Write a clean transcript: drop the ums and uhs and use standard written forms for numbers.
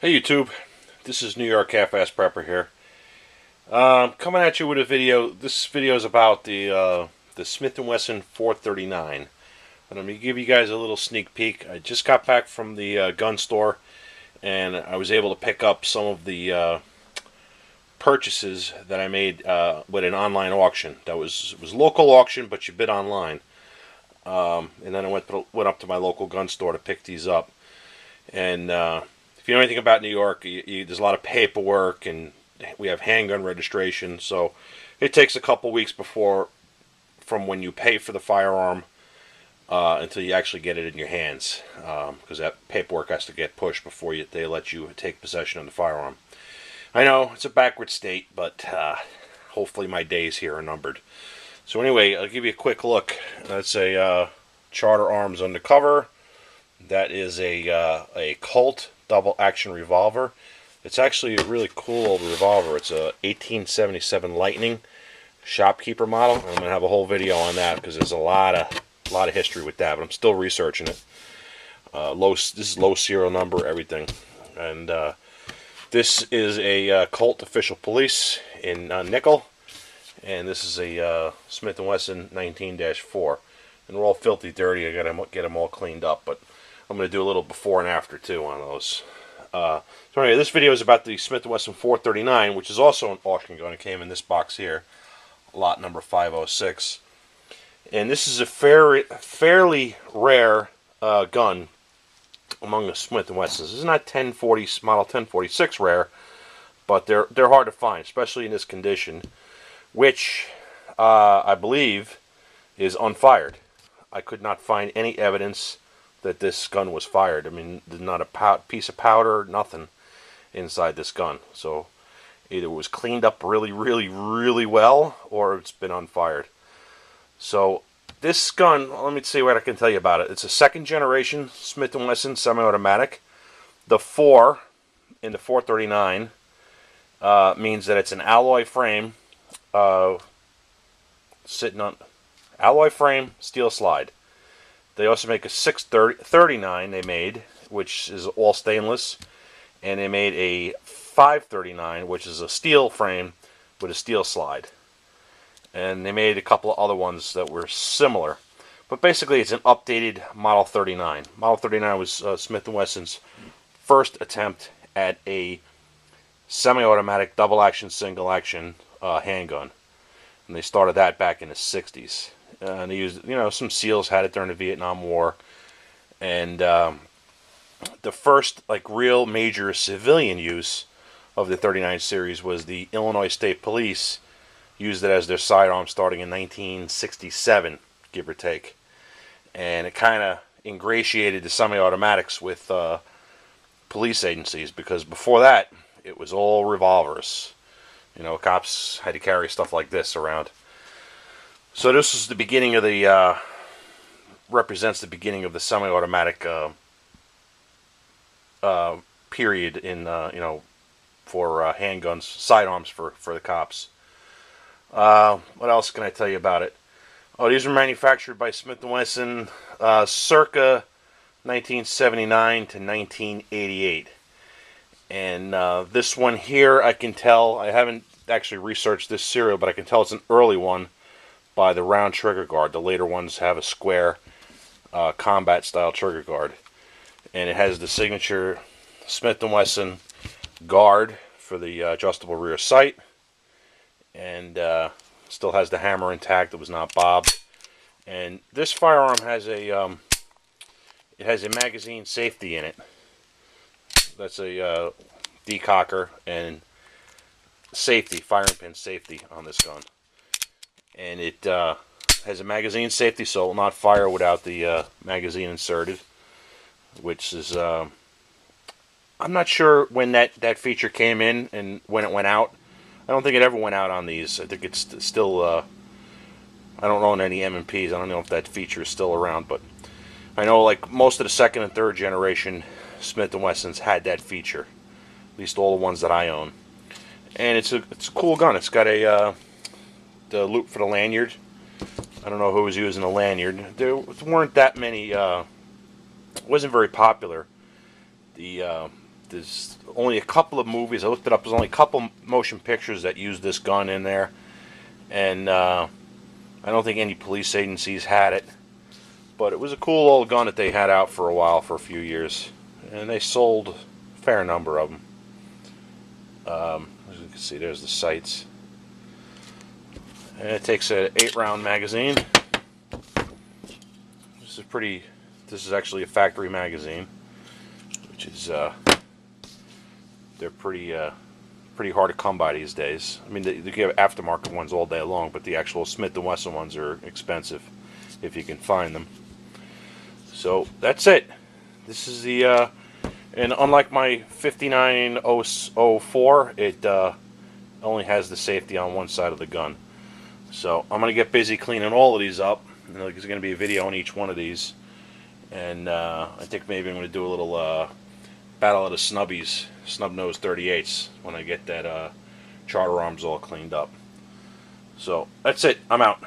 Hey YouTube, this is New York Half-Ass Prepper here. Coming at you with a video. This video is about the Smith & Wesson 439. And let me give you guys a little sneak peek. I just got back from the gun store, and I was able to pick up some of the purchases that I made with an online auction. That was local auction, but you bid online. And then I went up to my local gun store to pick these up. And if you know anything about New York, there's a lot of paperwork, and we have handgun registration, so it takes a couple weeks from when you pay for the firearm until you actually get it in your hands, because that paperwork has to get pushed before they let you take possession of the firearm. I know it's a backward state, but hopefully my days here are numbered. So anyway, I'll give you a quick look. That's a Charter Arms undercover. That is a Colt double action revolver. It's actually a really cool old revolver. It's a 1877 Lightning shopkeeper model. I'm going to have a whole video on that because there's a lot of history with that, but I'm still researching it. This is low serial number, everything. And this is a Colt Official Police in nickel, and this is a Smith & Wesson 19-4. And they're all filthy dirty. I got to get them all cleaned up, but I'm going to do a little before and after too on those. So anyway, this video is about the Smith & Wesson 439, which is also an auction gun. It came in this box here, lot number 506. And this is a fairly rare gun among the Smith & Wessons. This is not model 1046 rare, but they're hard to find, especially in this condition, which I believe is unfired. I could not find any evidence that this gun was fired. I mean, there's not a piece of powder, nothing inside this gun. So either it was cleaned up really, really, really well, or it's been unfired. So this gun, let me see what I can tell you about it. It's a second generation Smith & Wesson semi-automatic. The 4 in the 439 means that it's an alloy frame, sitting on alloy frame, steel slide. They also make a 639 they made, which is all stainless, and they made a 539, which is a steel frame with a steel slide. And they made a couple of other ones that were similar. But basically it's an updated Model 39. Model 39 was Smith & Wesson's first attempt at a semi-automatic double-action, single-action handgun. And they started that back in the 60s. And they used, some SEALs had it during the Vietnam War. And the first, real major civilian use of the 39 series was the Illinois State Police used it as their sidearm starting in 1967, give or take. And it kind of ingratiated the semi-automatics with police agencies, because before that, it was all revolvers. Cops had to carry stuff like this around. So this is the beginning of the, represents the beginning of the semi-automatic period in, for handguns, sidearms for the cops. What else can I tell you about it? Oh, these were manufactured by Smith & Wesson circa 1979 to 1988. And this one here, I can tell, I haven't actually researched this serial, but I can tell it's an early one by the round trigger guard. The later ones have a square combat style trigger guard, and it has the signature Smith & Wesson guard for the adjustable rear sight, and still has the hammer intact. It was not bobbed. And this firearm has a magazine safety in it. That's a decocker and safety, firing pin safety on this gun. And it has a magazine safety, so it will not fire without the magazine inserted, which is, I'm not sure when that feature came in and when it went out. I don't think it ever went out on these. I think it's still, I don't own any M&Ps. I don't know if that feature is still around, but I know most of the second and third generation Smith & Wessons had that feature, at least all the ones that I own. And it's a cool gun. It's got the loop for the lanyard. I don't know who was using a lanyard. There weren't that many. It wasn't very popular. The There's only a couple of movies. I looked it up. There's only a couple motion pictures that use this gun in there, and I don't think any police agencies had it. But it was a cool old gun that they had out for a while, for a few years, and they sold a fair number of them. As you can see, there's the sights. And it takes an 8-round magazine. This is actually a factory magazine, which is they're pretty hard to come by these days. I mean, they have aftermarket ones all day long, but the actual Smith & Wesson ones are expensive if you can find them. So that's it. This is the and unlike my 5904, it only has the safety on one side of the gun. So I'm gonna get busy cleaning all of these up. There's going to be a video on each one of these, and I think maybe I'm going to do a little battle of the snubbies, snub-nosed 38s, when I get that charter arms all cleaned up. So that's it. I'm out.